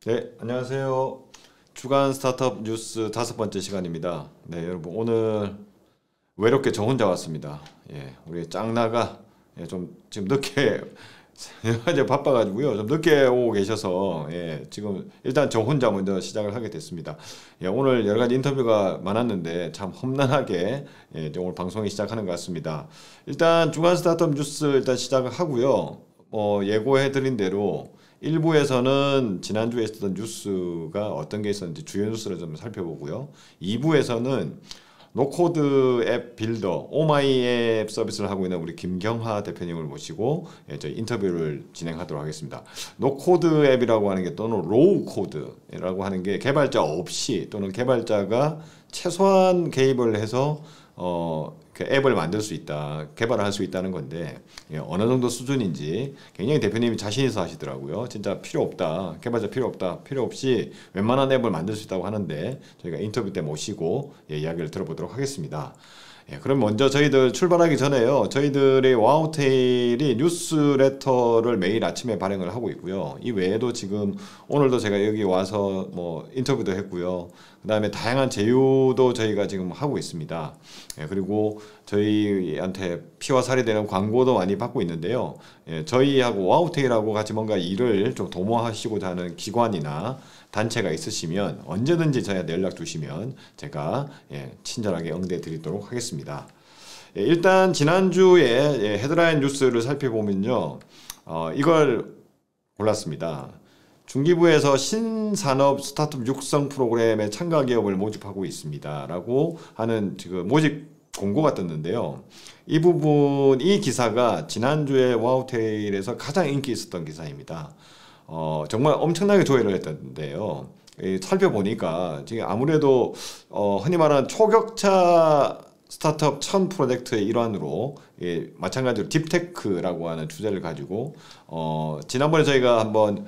네, 안녕하세요. 주간 스타트업 뉴스 5번째 시간입니다. 네, 여러분 오늘 외롭게 저 혼자 왔습니다. 예, 우리 짱나가 좀 지금 늦게 이제 바빠가지고요. 좀 늦게 오고 계셔서 지금 일단 저 혼자 먼저 시작을 하게 됐습니다. 오늘 여러 가지 인터뷰가 많았는데 참 험난하게 이제 오늘 방송이 시작하는 것 같습니다. 일단 주간 스타트업 뉴스 일단 시작을 하고요. 예고해드린 대로 1부에서는 지난주에 있었던 뉴스가 어떤 게 있었는지 주요 뉴스를 좀 살펴보고요. 2부에서는 노코드 앱 빌더 오마이 앱 서비스를 하고 있는 우리 김경하 대표님을 모시고 저희 인터뷰를 진행하도록 하겠습니다. 노코드 앱이라고 하는 게 또는 로우 코드라고 하는 게 개발자 없이 또는 개발자가 최소한 개입을 해서 그 앱을 만들 수 있다, 개발을 할 수 있다는 건데 어느 정도 수준인지 굉장히 대표님이 자신 있어 하시더라고요. 진짜 필요 없다, 개발자 필요 없다, 필요 없이 웬만한 앱을 만들 수 있다고 하는데 저희가 인터뷰 때 모시고 이야기를 들어보도록 하겠습니다. 그럼 먼저 저희들 출발하기 전에요. 저희들의 와우테일이 뉴스레터를 매일 아침에 발행을 하고 있고요. 이 외에도 지금 오늘도 제가 여기 와서 뭐 인터뷰도 했고요. 그 다음에 다양한 제휴도 저희가 지금 하고 있습니다. 그리고 저희한테 피와 살이 되는 광고도 많이 받고 있는데요. 저희하고 와우테일하고 같이 뭔가 일을 좀 도모하시고자 하는 기관이나 단체가 있으시면 언제든지 저희한테 연락 주시면 제가 친절하게 응대 드리도록 하겠습니다. 일단 지난주에 헤드라인 뉴스를 살펴보면요. 이걸 골랐습니다. 중기부에서 신산업 스타트업 육성 프로그램에 참가 기업을 모집하고 있습니다. 라고 하는 지금 모집 공고가 떴는데요. 이 기사가 지난주에 와우테일에서 가장 인기 있었던 기사입니다. 정말 엄청나게 조회를 했던데요. 살펴보니까 지금 아무래도 흔히 말하는 초격차 스타트업 1000 프로젝트의 일환으로 마찬가지로 딥테크라고 하는 주제를 가지고 지난번에 저희가 한번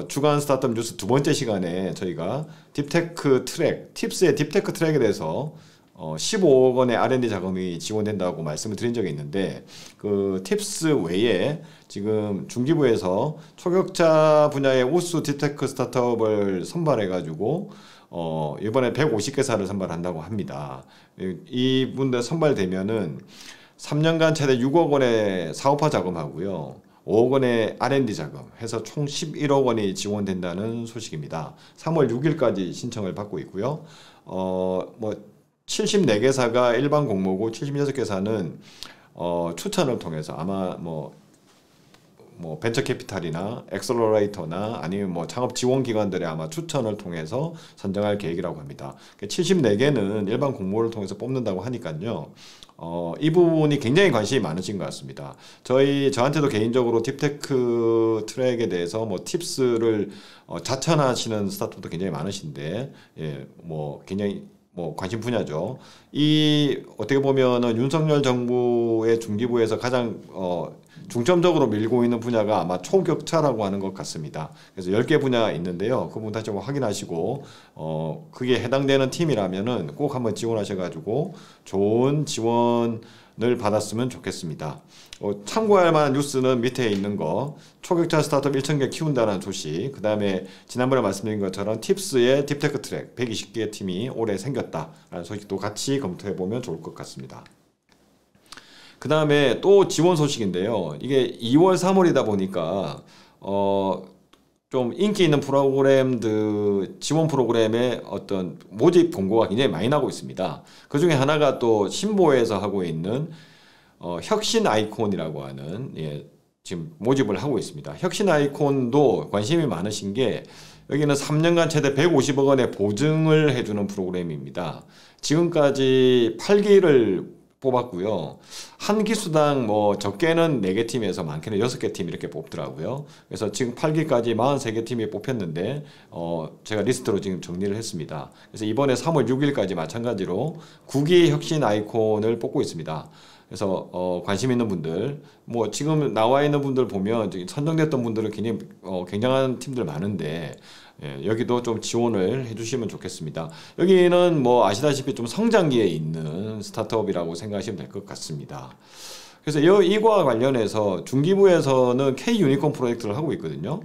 주간 스타트업 뉴스 2번째 시간에 저희가 딥테크 트랙, 팁스의 딥테크 트랙에 대해서 15억 원의 R&D 자금이 지원된다고 말씀을 드린 적이 있는데 그 팁스 외에 지금 중기부에서 초격차 분야의 우수 딥테크 스타트업을 선발해가지고 이번에 150개사를 선발한다고 합니다. 이분들 선발되면은 3년간 최대 6억 원의 사업화 자금하고요. 5억 원의 R&D 자금 해서 총 11억 원이 지원된다는 소식입니다. 3월 6일까지 신청을 받고 있고요. 74개사가 일반 공모고 76개사는 추천을 통해서 아마 뭐 벤처 캐피탈이나 엑셀러레이터나 아니면 뭐 창업 지원 기관들의 아마 추천을 통해서 선정할 계획이라고 합니다. 74개는 일반 공모를 통해서 뽑는다고 하니까요. 이 부분이 굉장히 관심이 많으신 것 같습니다. 저한테도 개인적으로 딥테크 트랙에 대해서 뭐 팁스를 자천하시는 스타트업도 굉장히 많으신데 굉장히 관심 분야죠. 어떻게 보면은 윤석열 정부의 중기부에서 가장 중점적으로 밀고 있는 분야가 아마 초격차라고 하는 것 같습니다. 그래서 10개 분야가 있는데요. 그 부분 다시 한번 확인하시고 그게 해당되는 팀이라면은 꼭 한번 지원하셔가지고 좋은 지원을 받았으면 좋겠습니다. 참고할 만한 뉴스는 밑에 있는 거, 초격차 스타트업 1,000개 키운다는 소식, 그 다음에 지난번에 말씀드린 것처럼 팁스의 딥테크 트랙 120개 팀이 올해 생겼다라는 소식도 같이 검토해보면 좋을 것 같습니다. 그 다음에 또 지원 소식인데요. 이게 2월, 3월이다 보니까 좀 인기 있는 프로그램들, 지원 프로그램의 어떤 모집 공고가 굉장히 많이 나고 있습니다. 그 중에 하나가 또 신보에서 하고 있는 혁신 아이콘이라고 하는 지금 모집을 하고 있습니다. 혁신 아이콘도 관심이 많으신 게 여기는 3년간 최대 150억 원의 보증을 해주는 프로그램입니다. 지금까지 8기를 뽑았고요. 한 기수당 적게는 4개 팀에서 많게는 6개 팀 이렇게 뽑더라고요. 그래서 지금 8기까지 43개 팀이 뽑혔는데 제가 리스트로 지금 정리를 했습니다. 그래서 이번에 3월 6일까지 마찬가지로 9기 혁신 아이콘을 뽑고 있습니다. 그래서 관심 있는 분들, 지금 나와 있는 분들 보면 선정됐던 분들은 굉장히 굉장한 팀들 많은데 여기도 좀 지원을 해주시면 좋겠습니다. 여기는 아시다시피 좀 성장기에 있는 스타트업이라고 생각하시면 될 것 같습니다. 그래서 이거와 관련해서 중기부에서는 K 유니콘 프로젝트를 하고 있거든요.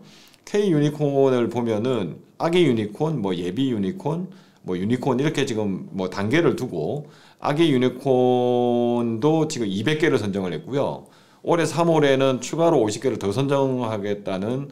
K 유니콘을 보면은 아기 유니콘, 뭐 예비 유니콘, 뭐 유니콘 이렇게 지금 뭐 단계를 두고 아기 유니콘도 지금 200개를 선정을 했고요. 올해 3월에는 추가로 50개를 더 선정하겠다는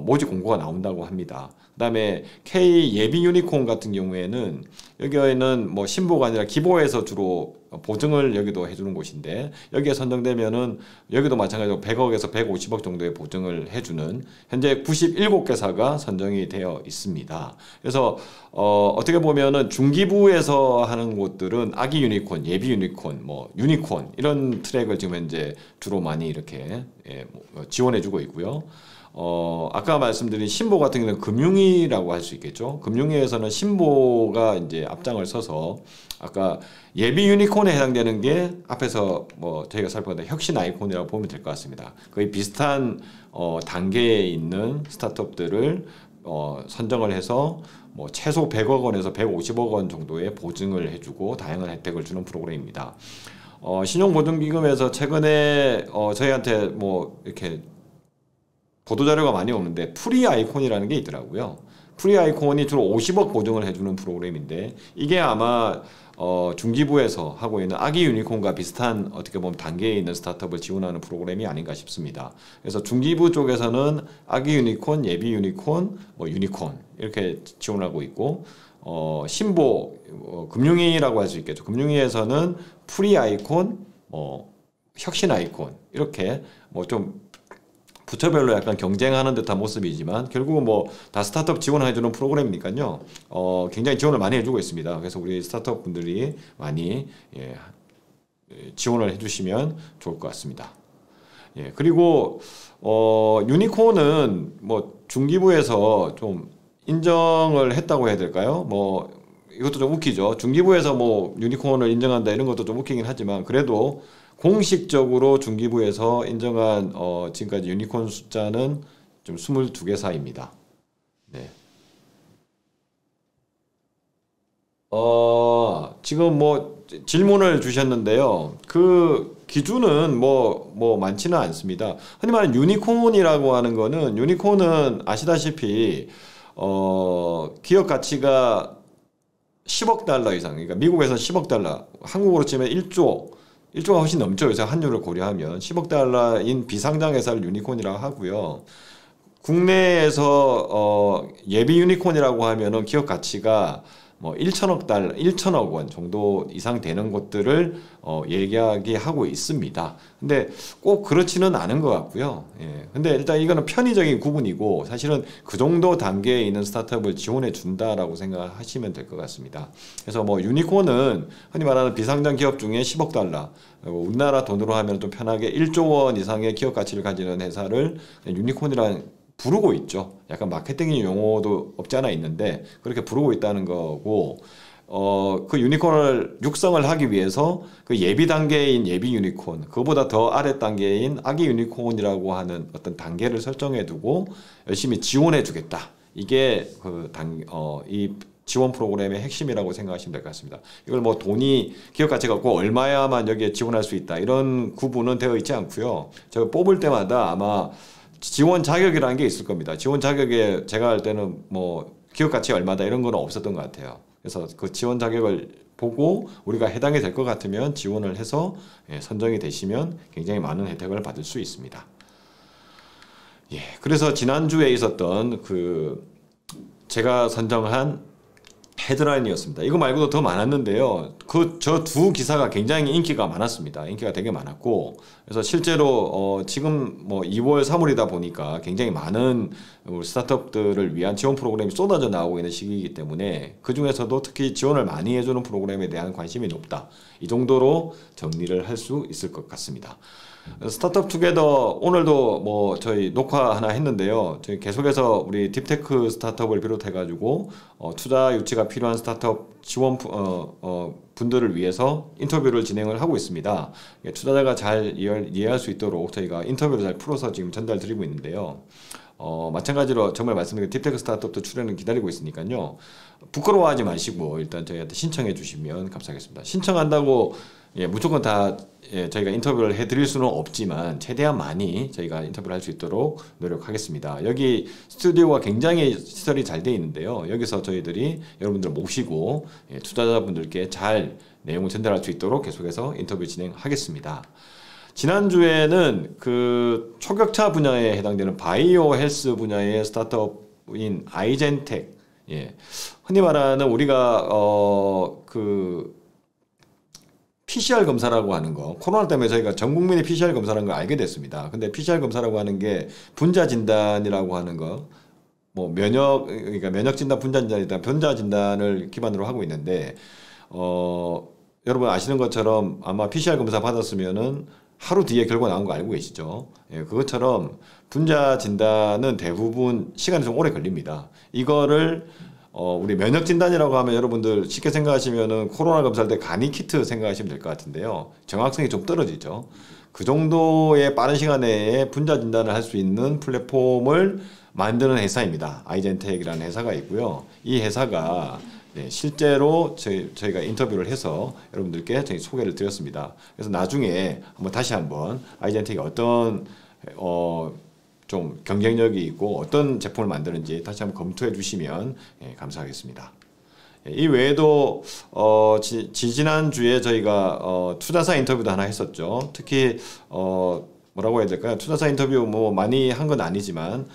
모집 공고가 나온다고 합니다. 그다음에 K 예비 유니콘 같은 경우에는 여기에는 뭐 신보가 아니라 기보에서 주로 보증을 여기도 해주는 곳인데 여기에 선정되면은 여기도 마찬가지로 100억에서 150억 정도의 보증을 해주는 현재 97개사가 선정이 되어 있습니다. 그래서 어떻게 보면은 중기부에서 하는 곳들은 아기 유니콘, 예비 유니콘, 뭐 유니콘 이런 트랙을 지금 현재 주로 많이 이렇게 지원해주고 있고요. 아까 말씀드린 신보 같은 경우는 금융위라고 할 수 있겠죠. 금융위에서는 신보가 이제 앞장을 서서 아까 예비 유니콘에 해당되는 게 앞에서 뭐 저희가 살펴본 혁신 아이콘이라고 보면 될 것 같습니다. 거의 비슷한 단계에 있는 스타트업들을 선정을 해서 뭐 최소 100억 원에서 150억 원 정도의 보증을 해주고 다양한 혜택을 주는 프로그램입니다. 신용보증기금에서 최근에 저희한테 뭐 이렇게 보도자료가 많이 오는데 프리 아이콘이라는 게 있더라고요. 프리 아이콘이 주로 50억 보증을 해주는 프로그램인데 이게 아마 중기부에서 하고 있는 아기 유니콘과 비슷한 어떻게 보면 단계에 있는 스타트업을 지원하는 프로그램이 아닌가 싶습니다. 그래서 중기부 쪽에서는 아기 유니콘, 예비 유니콘, 뭐 유니콘 이렇게 지원하고 있고 신보 금융위라고 할 수 있겠죠. 금융위에서는 프리 아이콘, 혁신 아이콘 이렇게 뭐 좀 부처별로 약간 경쟁하는 듯한 모습이지만 결국은 뭐 다 스타트업 지원해주는 프로그램이니까요. 굉장히 지원을 많이 해주고 있습니다. 그래서 우리 스타트업 분들이 많이 지원을 해주시면 좋을 것 같습니다. 그리고 유니콘은 뭐 중기부에서 좀 인정을 했다고 해야 될까요? 뭐 이것도 좀 웃기죠. 중기부에서 뭐 유니콘을 인정한다 이런 것도 좀 웃기긴 하지만 그래도 공식적으로 중기부에서 인정한 지금까지 유니콘 숫자는 좀 22개사입니다. 네. 지금 뭐 질문을 주셨는데요. 그 기준은 뭐 많지는 않습니다. 흔히 말하는 유니콘이라고 하는 거는 유니콘은 아시다시피 기업 가치가 10억 달러 이상, 그러니까 미국에서 10억 달러, 한국으로 치면 1조가 훨씬 넘죠. 요새 환율을 고려하면 10억 달러인 비상장 회사를 유니콘이라고 하고요. 국내에서 예비 유니콘이라고 하면은 기업 가치가 뭐 1천억 원 정도 이상 되는 곳들을 얘기하고 있습니다. 근데 꼭 그렇지는 않은 것 같고요. 근데 일단 이거는 편의적인 구분이고 사실은 그 정도 단계에 있는 스타트업을 지원해 준다라고 생각하시면 될 것 같습니다. 그래서 뭐 유니콘은 흔히 말하는 비상장 기업 중에 10억 달러, 우리나라 돈으로 하면 좀 편하게 1조 원 이상의 기업 가치를 가지는 회사를 유니콘이라는 부르고 있죠. 약간 마케팅의 용어도 없지 않아 있는데 그렇게 부르고 있다는 거고 그 유니콘을 육성을 하기 위해서 그 예비 단계인 예비 유니콘 그거보다 더 아래 단계인 아기 유니콘이라고 하는 어떤 단계를 설정해 두고 열심히 지원해 주겠다. 이게 이 지원 프로그램의 핵심이라고 생각하시면 될 것 같습니다. 이걸 뭐 돈이 기업 가치가 없고 얼마야만 여기에 지원할 수 있다. 이런 구분은 되어 있지 않고요. 제가 뽑을 때마다 아마 지원 자격이라는 게 있을 겁니다. 지원 자격에 제가 할 때는 뭐 기업 가치 얼마다 이런 건 없었던 것 같아요. 그래서 그 지원 자격을 보고 우리가 해당이 될 것 같으면 지원을 해서 선정이 되시면 굉장히 많은 혜택을 받을 수 있습니다. 그래서 지난주에 있었던 제가 선정한 헤드라인이었습니다. 이거 말고도 더 많았는데요. 저 두 기사가 굉장히 인기가 많았습니다. 인기가 되게 많았고, 그래서 실제로 지금 뭐 2월, 3월이다 보니까 굉장히 많은 스타트업들을 위한 지원 프로그램이 쏟아져 나오고 있는 시기이기 때문에 그 중에서도 특히 지원을 많이 해주는 프로그램에 대한 관심이 높다. 이 정도로 정리를 할 수 있을 것 같습니다. 스타트업 투게더 오늘도 뭐 저희 녹화 하나 했는데요. 저희 계속해서 우리 딥테크 스타트업을 비롯해가지고 투자 유치가 필요한 스타트업 지원 분들을 위해서 인터뷰를 진행을 하고 있습니다. 투자자가 잘 이해할 수 있도록 저희가 인터뷰를 잘 풀어서 지금 전달 드리고 있는데요. 마찬가지로 정말 말씀드린 딥테크 스타트업도 출연을 기다리고 있으니까요. 부끄러워하지 마시고 일단 저희한테 신청해 주시면 감사하겠습니다. 신청한다고 무조건 다 저희가 인터뷰를 해드릴 수는 없지만 최대한 많이 저희가 인터뷰를 할 수 있도록 노력하겠습니다. 여기 스튜디오가 굉장히 시설이 잘 되어 있는데요. 여기서 저희들이 여러분들 모시고 투자자분들께 잘 내용을 전달할 수 있도록 계속해서 인터뷰 진행하겠습니다. 지난주에는 그 초격차 분야에 해당되는 바이오 헬스 분야의 스타트업인 아이젠텍, 흔히 말하는 우리가 그 PCR 검사라고 하는 거, 코로나 때문에 저희가 전 국민이 PCR 검사라는 걸 알게 됐습니다. 근데 PCR 검사라고 하는 게 분자 진단이라고 하는 거, 뭐 그러니까 면역 진단, 분자 진단이다, 분자 진단을 기반으로 하고 있는데, 여러분 아시는 것처럼 아마 PCR 검사 받았으면은 하루 뒤에 결과 나온 거 알고 계시죠? 그것처럼 분자 진단은 대부분 시간이 좀 오래 걸립니다. 이거를 우리 면역 진단이라고 하면 여러분들 쉽게 생각하시면은 코로나 검사할 때 간이 키트 생각하시면 될 것 같은데요. 정확성이 좀 떨어지죠. 그 정도의 빠른 시간 내에 분자 진단을 할 수 있는 플랫폼을 만드는 회사입니다. 아이젠텍이라는 회사가 있고요. 이 회사가 실제로 저희가 인터뷰를 해서 여러분들께 저희 소개를 드렸습니다. 그래서 나중에 다시 한번 아이젠텍이 어떤 좀 경쟁력이 있고 어떤 제품을 만드는지 다시 한번 검토해 주시면 감사하겠습니다. 이 외에도 지지난주에 저희가 투자사 인터뷰도 하나 했었죠. 특히 뭐라고 해야 될까요? 투자사 인터뷰 뭐 많이 한 건 아니지만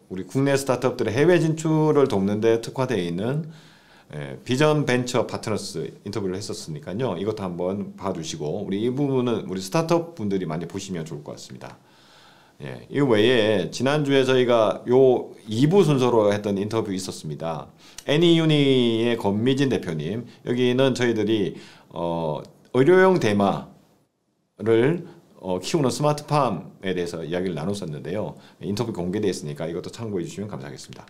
우리 국내 스타트업들의 해외 진출을 돕는 데 특화되어 있는 비전 벤처 파트너스 인터뷰를 했었으니까요. 이것도 한번 봐주시고 이 부분은 우리 스타트업 분들이 많이 보시면 좋을 것 같습니다. 이 외에 지난주에 저희가 요 2부 순서로 했던 인터뷰 있었습니다. 애니유니의 권미진 대표님, 여기는 저희들이 의료용 대마를 키우는 스마트팜에 대해서 이야기를 나눴었는데요. 인터뷰 공개되어 있으니까 이것도 참고해 주시면 감사하겠습니다.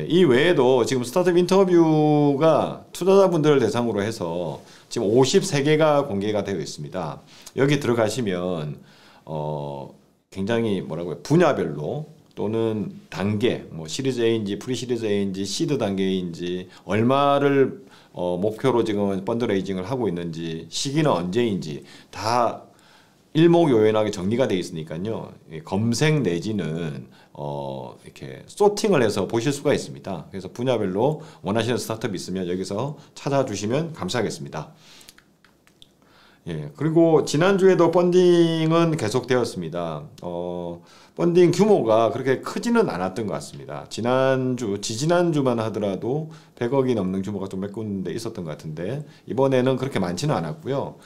이 외에도 지금 스타트업 인터뷰가 투자자분들을 대상으로 해서 지금 53개가 공개가 되어 있습니다. 여기 들어가시면 굉장히 뭐라고요? 분야별로 또는 단계, 뭐 시리즈 A인지 프리 시리즈 A인지 시드 단계인지 얼마를 목표로 지금 펀드레이징을 하고 있는지 시기는 언제인지 다 일목요연하게 정리가 되어 있으니까요. 검색 내지는 이렇게 소팅을 해서 보실 수가 있습니다. 그래서 분야별로 원하시는 스타트업이 있으면 여기서 찾아주시면 감사하겠습니다. 그리고 지난주에도 펀딩은 계속되었습니다. 펀딩 규모가 그렇게 크지는 않았던 것 같습니다. 지지난주만 하더라도 100억이 넘는 규모가 좀 몇 군데 있었던 것 같은데 이번에는 그렇게 많지는 않았고요.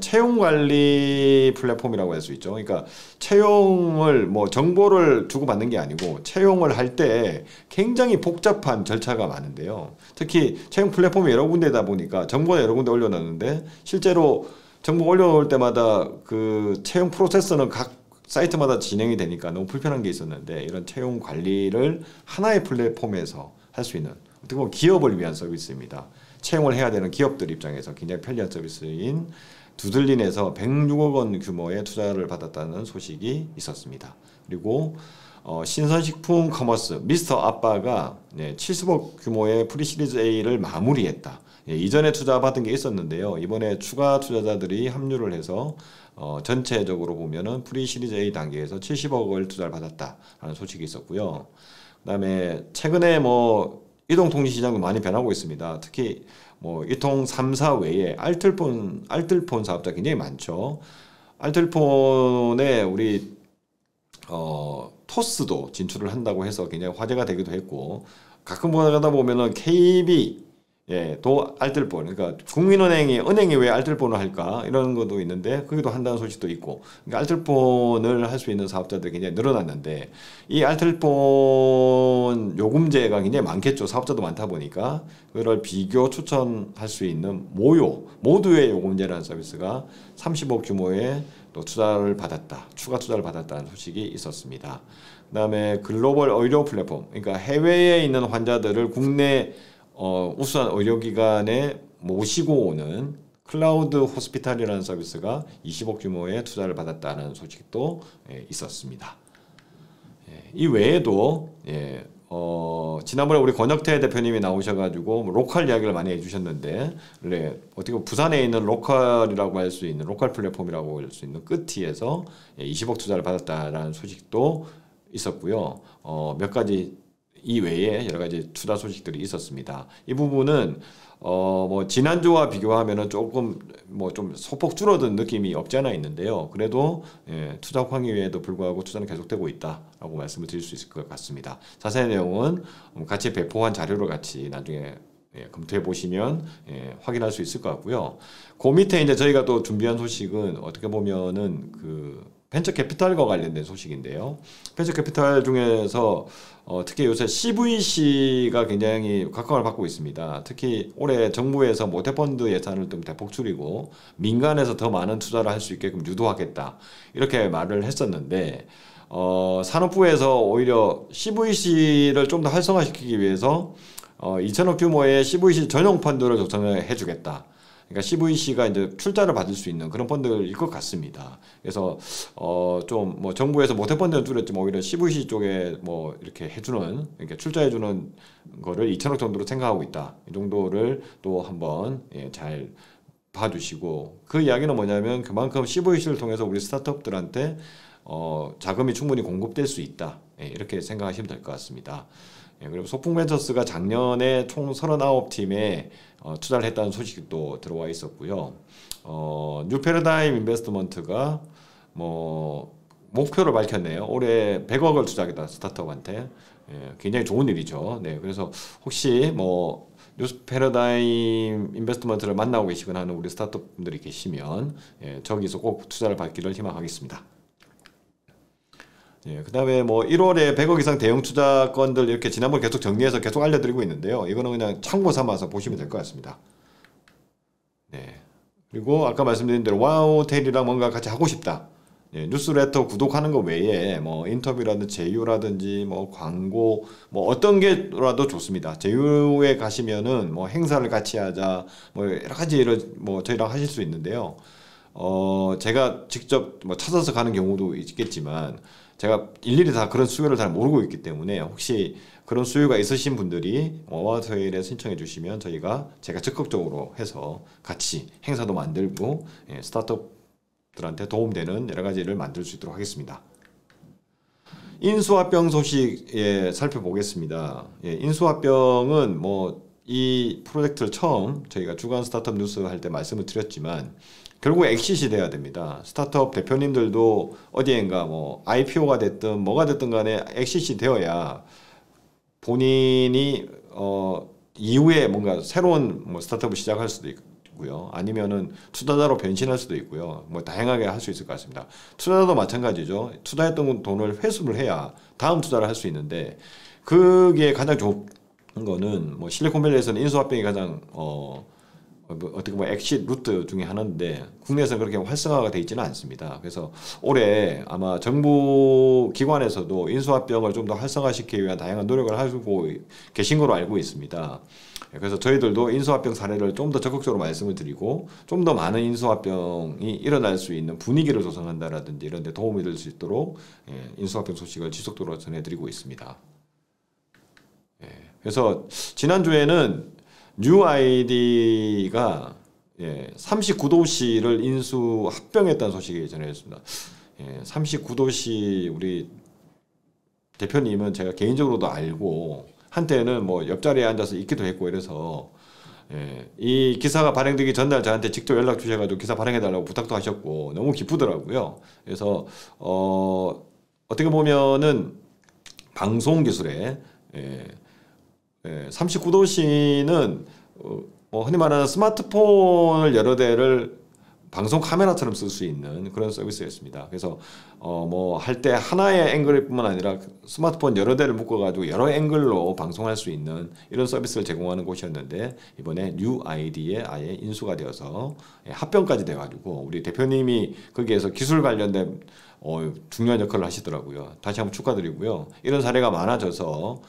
채용 관리 플랫폼이라고 할 수 있죠. 그러니까 채용을 뭐 정보를 주고받는 게 아니고 채용을 할 때 굉장히 복잡한 절차가 많은데요. 특히 채용 플랫폼이 여러 군데다 보니까 정보는 여러 군데 올려놨는데 실제로 정보 올려놓을 때마다 그 채용 프로세스는 각 사이트마다 진행이 되니까 너무 불편한 게 있었는데 이런 채용 관리를 하나의 플랫폼에서 할 수 있는 어떻게 보면 기업을 위한 서비스입니다. 채용을 해야 되는 기업들 입장에서 굉장히 편리한 서비스인 두들린에서 106억 원 규모의 투자를 받았다는 소식이 있었습니다. 그리고 신선식품 커머스 미스터 아빠가 70억 규모의 프리시리즈 A를 마무리했다. 이전에 투자받은 게 있었는데요. 이번에 추가 투자자들이 합류를 해서 전체적으로 보면은 프리시리즈 A 단계에서 70억을 투자를 받았다라는 소식이 있었고요. 그다음에 최근에 뭐 이동통신 시장도 많이 변하고 있습니다. 특히 뭐 이통 3사 외에 알뜰폰 사업자 굉장히 많죠. 알뜰폰에 우리 토스도 진출을 한다고 해서 굉장히 화제가 되기도 했고 가끔 보다 보면은 KB 또 알뜰폰, 그러니까 국민은행이 왜 알뜰폰을 할까 이런 것도 있는데 거기도 한다는 소식도 있고, 그러니까 알뜰폰을 할 수 있는 사업자들이 굉장히 늘어났는데 이 알뜰폰 요금제가 굉장히 많겠죠. 사업자도 많다 보니까 그걸 비교 추천할 수 있는 모두의 요금제라는 서비스가 30억 규모의 또 추가 투자를 받았다는 소식이 있었습니다. 그다음에 글로벌 의료 플랫폼, 그러니까 해외에 있는 환자들을 국내 우수한 의료기관에 모시고 오는 클라우드 호스피탈이라는 서비스가 20억 규모의 투자를 받았다는 소식도 있었습니다. 이 외에도 지난번에 우리 권혁태 대표님이 나오셔가지고 뭐 로컬 이야기를 많이 해주셨는데, 네, 어떻게 보면 부산에 있는 로컬이라고 할 수 있는 로컬 플랫폼이라고 할 수 있는 끝티에서 20억 투자를 받았다라는 소식도 있었고요. 몇 가지 이외에 여러 가지 투자 소식들이 있었습니다. 이 부분은 뭐 지난주와 비교하면은 조금 뭐 좀 소폭 줄어든 느낌이 없지 않아 있는데요. 그래도 투자 확률에도 불구하고 투자는 계속되고 있다라고 말씀을 드릴 수 있을 것 같습니다. 자세한 내용은 같이 배포한 자료를 같이 나중에 검토해 보시면 확인할 수 있을 것 같고요. 그 밑에 이제 저희가 또 준비한 소식은 어떻게 보면은 그 벤처 캐피탈과 관련된 소식인데요. 벤처 캐피탈 중에서 특히 요새 CVC가 굉장히 각광을 받고 있습니다. 특히 올해 정부에서 모태펀드 예산을 좀 대폭 줄이고 민간에서 더 많은 투자를 할 수 있게끔 유도하겠다, 이렇게 말을 했었는데, 산업부에서 오히려 CVC를 좀 더 활성화시키기 위해서 2천억 규모의 CVC 전용 펀드를 조성해 주겠다. 그러니까 CVC가 이제 출자를 받을 수 있는 그런 펀드일 것 같습니다. 그래서 좀 뭐 정부에서 모태펀드는 줄였지만 오히려 CVC 쪽에 뭐 이렇게 해주는, 이렇게 출자해주는 거를 2천억 정도로 생각하고 있다. 이 정도를 또 한번 잘 봐주시고, 그 이야기는 뭐냐면 그만큼 CVC를 통해서 우리 스타트업들한테 자금이 충분히 공급될 수 있다. 이렇게 생각하시면 될 것 같습니다. 그리고 소풍벤처스가 작년에 총 39팀에 투자를 했다는 소식도 들어와 있었고요. 뉴패러다임 인베스트먼트가 뭐 목표를 밝혔네요. 올해 100억을 투자하겠다, 스타트업한테. 굉장히 좋은 일이죠. 네, 그래서 혹시 뭐 뉴패러다임 인베스트먼트를 만나고 계시거나 하는 우리 스타트업분들이 계시면 저기서 꼭 투자를 받기를 희망하겠습니다. 그 다음에 뭐 1월에 100억 이상 대형 투자건들 이렇게 지난번 계속 정리해서 계속 알려드리고 있는데요. 이거는 그냥 참고 삼아서 보시면 될 것 같습니다. 네. 그리고 아까 말씀드린 대로 와우텔이랑 뭔가 같이 하고 싶다. 뉴스레터 구독하는 거 외에 뭐 인터뷰라든지 제휴라든지 뭐 광고 뭐 어떤 게라도 좋습니다. 제휴에 가시면은 뭐 행사를 같이 하자, 뭐 여러 가지를 뭐 저희랑 하실 수 있는데요. 제가 직접 뭐 찾아서 가는 경우도 있겠지만, 제가 일일이 다 그런 수요를 잘 모르고 있기 때문에 혹시 그런 수요가 있으신 분들이 와우테일에 신청해 주시면 제가 적극적으로 해서 같이 행사도 만들고 스타트업들한테 도움되는 여러 가지를 만들 수 있도록 하겠습니다. 인수합병 소식 살펴보겠습니다. 인수합병은 뭐 이 프로젝트를 처음 저희가 주간 스타트업 뉴스 할 때 말씀을 드렸지만, 결국 엑시시 돼야 됩니다. 스타트업 대표님들도 어디엔가 뭐 IPO가 됐든 뭐가 됐든 간에 엑시시 되어야 본인이 이후에 뭔가 새로운 뭐 스타트업을 시작할 수도 있고요. 아니면은 투자자로 변신할 수도 있고요. 뭐 다양하게 할 수 있을 것 같습니다. 투자자도 마찬가지죠. 투자했던 돈을 회수를 해야 다음 투자를 할 수 있는데, 그게 가장 좋은 거는 뭐 실리콘밸리에서는 인수합병이 가장 어떻게 보면 엑시트 루트 중에 하나인데, 국내에서는 그렇게 활성화가 되어 있지는 않습니다. 그래서 올해 아마 정부 기관에서도 인수합병을 좀 더 활성화시키기 위한 다양한 노력을 하고 계신 걸로 알고 있습니다. 그래서 저희들도 인수합병 사례를 좀 더 적극적으로 말씀을 드리고, 좀 더 많은 인수합병이 일어날 수 있는 분위기를 조성한다라든지 이런 데 도움이 될 수 있도록 인수합병 소식을 지속적으로 전해드리고 있습니다. 그래서 지난주에는 뉴아이디가 39도시를 인수 합병했다는 소식이 전해졌습니다. 39도시 우리 대표님은 제가 개인적으로도 알고, 한때는 뭐 옆자리에 앉아서 있기도 했고 이래서 이 기사가 발행되기 전날 저한테 직접 연락 주셔가지고 기사 발행해달라고 부탁도 하셨고 너무 기쁘더라고요. 그래서 어떻게 보면은 방송 기술에 39도시는 흔히 말하는 스마트폰을 여러 대를 방송 카메라처럼 쓸 수 있는 그런 서비스였습니다. 그래서 뭐 할 때 하나의 앵글일 뿐만 아니라 스마트폰 여러 대를 묶어가지고 여러 앵글로 방송할 수 있는 이런 서비스를 제공하는 곳이었는데, 이번에 뉴 아이디에 아예 인수가 되어서 합병까지 돼가지고 우리 대표님이 거기에서 기술 관련된 중요한 역할을 하시더라고요. 다시 한번 축하드리고요. 이런 사례가 많아져서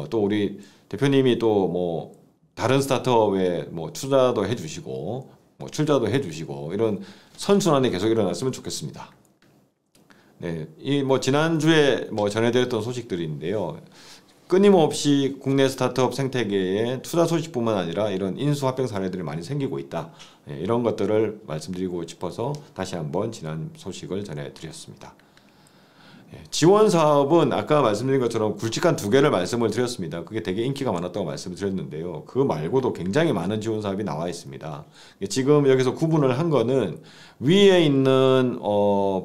또 우리 대표님이 또 뭐 다른 스타트업에 뭐 투자도 해주시고 뭐 출자도 해주시고 이런 선순환이 계속 일어났으면 좋겠습니다. 네, 이 뭐 지난주에 뭐 전해드렸던 소식들인데요. 끊임없이 국내 스타트업 생태계에 투자 소식뿐만 아니라 이런 인수합병 사례들이 많이 생기고 있다. 예, 이런 것들을 말씀드리고 싶어서 다시 한번 지난 소식을 전해드렸습니다. 예, 지원 사업은 아까 말씀드린 것처럼 굵직한 두 개를 말씀을 드렸습니다. 그게 되게 인기가 많았다고 말씀을 드렸는데요. 그거 말고도 굉장히 많은 지원 사업이 나와 있습니다. 지금 여기서 구분을 한 거는 위에 있는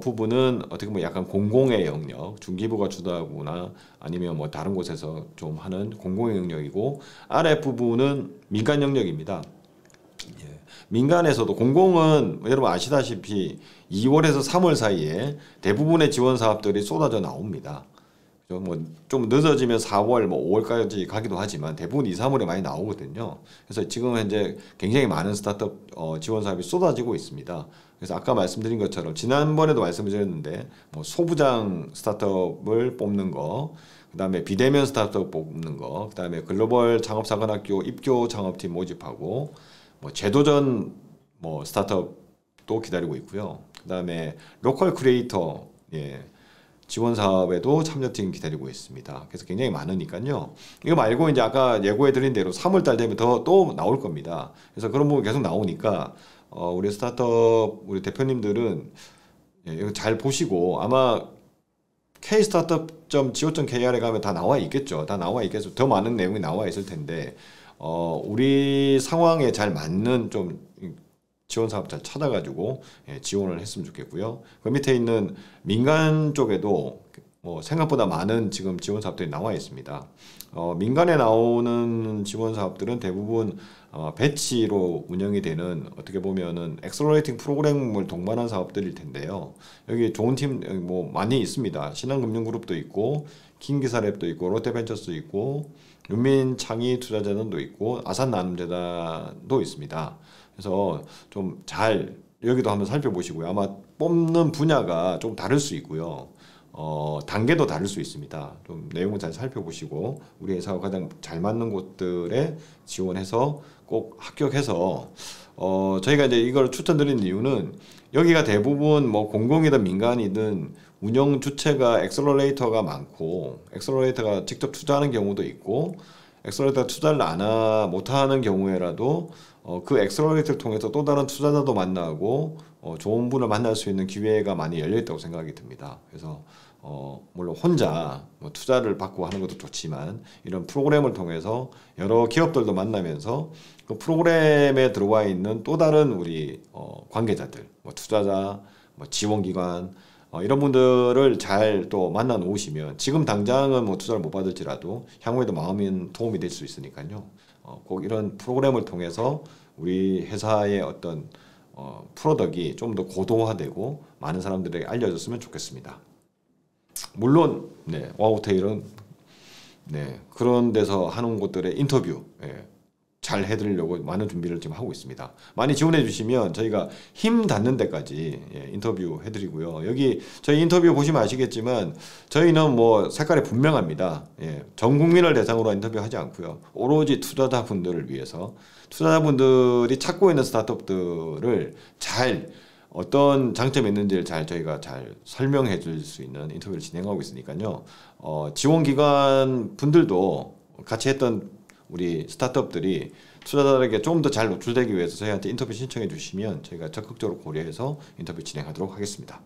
부분은 어떻게 보면 약간 공공의 영역, 중기부가 주도하거나 아니면 뭐 다른 곳에서 좀 하는 공공의 영역이고, 아래 부분은 민간 영역입니다. 민간에서도 공공은 여러분 아시다시피 2월에서 3월 사이에 대부분의 지원 사업들이 쏟아져 나옵니다. 뭐 좀 늦어지면 4월, 뭐 5월까지 가기도 하지만 대부분 2, 3월에 많이 나오거든요. 그래서 지금 현재 굉장히 많은 스타트업 지원 사업이 쏟아지고 있습니다. 그래서 아까 말씀드린 것처럼 지난번에도 말씀을 드렸는데 뭐 소부장 스타트업을 뽑는 거, 그다음에 비대면 스타트업 뽑는 거, 그다음에 글로벌 창업사관학교 입교 창업팀 모집하고 뭐 제도전 뭐 스타트업도 기다리고 있고요. 그다음에 로컬 크리에이터 지원 사업에도 참여팀 기다리고 있습니다. 그래서 굉장히 많으니까요. 이거 말고 이제 아까 예고해드린 대로 3월달 되면 또 나올 겁니다. 그래서 그런 부분 계속 나오니까 우리 스타트업 우리 대표님들은 이거 잘 보시고 아마 kstartup.co.kr에 가면 다 나와 있겠죠. 다 나와 있겠죠. 더 많은 내용이 나와 있을 텐데. 우리 상황에 잘 맞는 좀 지원 사업 잘 찾아가지고 지원을 했으면 좋겠고요. 그 밑에 있는 민간 쪽에도 뭐 생각보다 많은 지금 지원 사업들이 나와 있습니다. 민간에 나오는 지원 사업들은 대부분 배치로 운영이 되는 어떻게 보면은 엑셀러레이팅 프로그램을 동반한 사업들일 텐데요. 여기 좋은 팀 뭐 많이 있습니다. 신한금융그룹도 있고 킹기사랩도 있고 롯데벤처스도 있고 윤민창의투자재단도 있고 아산나눔재단도 있습니다. 그래서 좀 잘 여기도 한번 살펴보시고요. 아마 뽑는 분야가 좀 다를 수 있고요. 단계도 다를 수 있습니다. 좀 내용을 잘 살펴보시고 우리 회사가 가장 잘 맞는 곳들에 지원해서 꼭 합격해서 저희가 이제 이걸 추천드리는 이유는 여기가 대부분 뭐 공공이든 민간이든 운영 주체가 엑셀러레이터가 많고 엑셀러레이터가 직접 투자하는 경우도 있고 엑셀러레이터 투자를 못하는 경우에라도 그 엑셀러레이터를 통해서 또 다른 투자자도 만나고 좋은 분을 만날 수 있는 기회가 많이 열려 있다고 생각이 듭니다. 그래서 물론 혼자 뭐 투자를 받고 하는 것도 좋지만 이런 프로그램을 통해서 여러 기업들도 만나면서 그 프로그램에 들어와 있는 또 다른 우리 관계자들, 뭐 투자자, 뭐 지원기관 이런 분들을 잘 또 만나 놓으시면 지금 당장은 뭐 투자를 못 받을지라도 향후에도 마음인 도움이 될 수 있으니까요. 꼭 이런 프로그램을 통해서 우리 회사의 어떤 프로덕이 좀 더 고도화되고 많은 사람들에게 알려졌으면 좋겠습니다. 물론 와우테일은 그런 데서 하는 곳들의 인터뷰 잘 해드리려고 많은 준비를 지금 하고 있습니다. 많이 지원해 주시면 저희가 힘 닿는 데까지 인터뷰 해드리고요. 여기 저희 인터뷰 보시면 아시겠지만 저희는 뭐 색깔이 분명합니다. 전 국민을 대상으로 인터뷰하지 않고요. 오로지 투자자분들을 위해서 투자자분들이 찾고 있는 스타트업들을 잘 어떤 장점이 있는지를 저희가 잘 설명해 줄 수 있는 인터뷰를 진행하고 있으니까요. 지원기관 분들도 같이 했던 우리 스타트업들이 투자자들에게 좀 더 잘 노출되기 위해서 저희한테 인터뷰 신청해 주시면 저희가 적극적으로 고려해서 인터뷰 진행하도록 하겠습니다.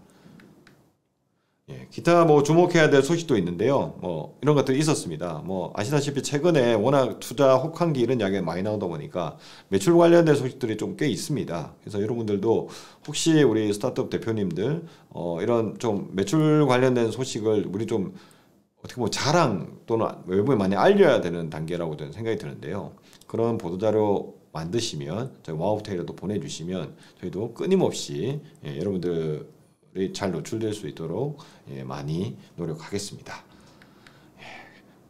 기타 뭐 주목해야 될 소식도 있는데요. 뭐 이런 것들이 있었습니다. 뭐 아시다시피 최근에 워낙 투자 혹한기 이런 이야기가 많이 나오다 보니까 매출 관련된 소식들이 좀 꽤 있습니다. 그래서 여러분들도 혹시 우리 스타트업 대표님들 이런 좀 매출 관련된 소식을 우리 좀 어떻게 보면 자랑 또는 외부에 많이 알려야 되는 단계라고 저는 생각이 드는데요. 그런 보도자료 만드시면 저희 와우테일러도 보내주시면 저희도 끊임없이 여러분들이 잘 노출될 수 있도록 많이 노력하겠습니다.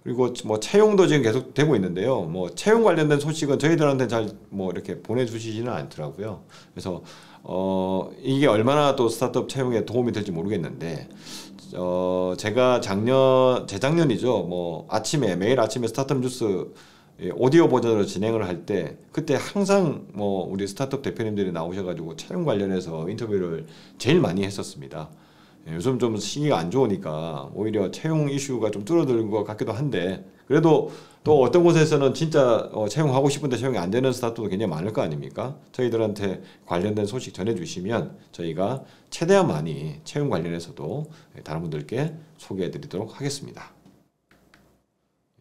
그리고 뭐 채용도 지금 계속 되고 있는데요. 뭐 채용 관련된 소식은 저희들한테 잘 뭐 이렇게 보내주시지는 않더라고요. 그래서 이게 얼마나 또 스타트업 채용에 도움이 될지 모르겠는데 제가 재작년이죠. 뭐 매일 아침에 스타트업 뉴스 오디오 버전으로 진행을 할 때 그때 항상 뭐 우리 스타트업 대표님들이 나오셔가지고 채용 관련해서 인터뷰를 제일 많이 했었습니다. 요즘 좀 시기가 안 좋으니까 오히려 채용 이슈가 좀 줄어든 것 같기도 한데 그래도 또 어떤 곳에서는 진짜 채용하고 싶은데 채용이 안 되는 스타트도 굉장히 많을 거 아닙니까? 저희들한테 관련된 소식 전해주시면 저희가 최대한 많이 채용 관련해서도 다른 분들께 소개해드리도록 하겠습니다.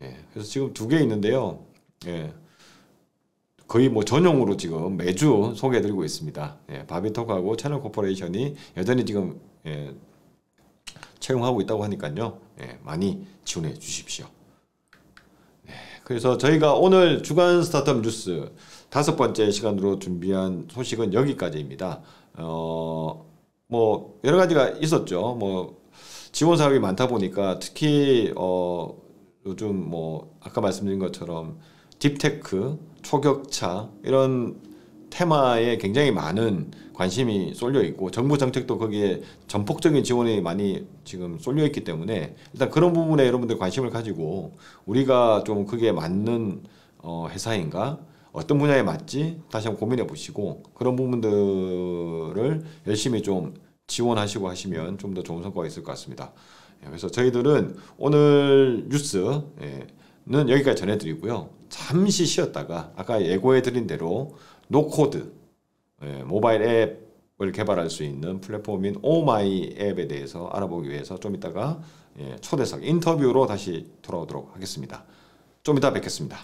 예, 그래서 지금 2개 있는데요. 예, 거의 뭐 전용으로 지금 매주 소개해드리고 있습니다. 예, 바비톡하고 채널 코퍼레이션이 여전히 지금 채용하고 있다고 하니까요. 예, 많이 지원해 주십시오. 그래서 저희가 오늘 주간 스타트업 뉴스 5번째 시간으로 준비한 소식은 여기까지입니다. 뭐 여러 가지가 있었죠. 뭐 지원 사업이 많다 보니까 특히 요즘 뭐 아까 말씀드린 것처럼 딥테크, 초격차 이런 테마에 굉장히 많은 관심이 쏠려 있고 정부 정책도 거기에 전폭적인 지원이 많이 지금 쏠려 있기 때문에 일단 그런 부분에 여러분들 관심을 가지고 우리가 좀 그게 맞는 회사인가 어떤 분야에 맞지 다시 한번 고민해 보시고 그런 부분들을 열심히 좀 지원하시고 하시면 좀 더 좋은 성과가 있을 것 같습니다. 그래서 저희들은 오늘 뉴스는 여기까지 전해드리고요. 잠시 쉬었다가 아까 예고해드린 대로 노코드 모바일 앱을 개발할 수 있는 플랫폼인 오마이 앱에 대해서 알아보기 위해서 좀 이따가 초대석 인터뷰로 다시 돌아오도록 하겠습니다. 좀 이따 뵙겠습니다.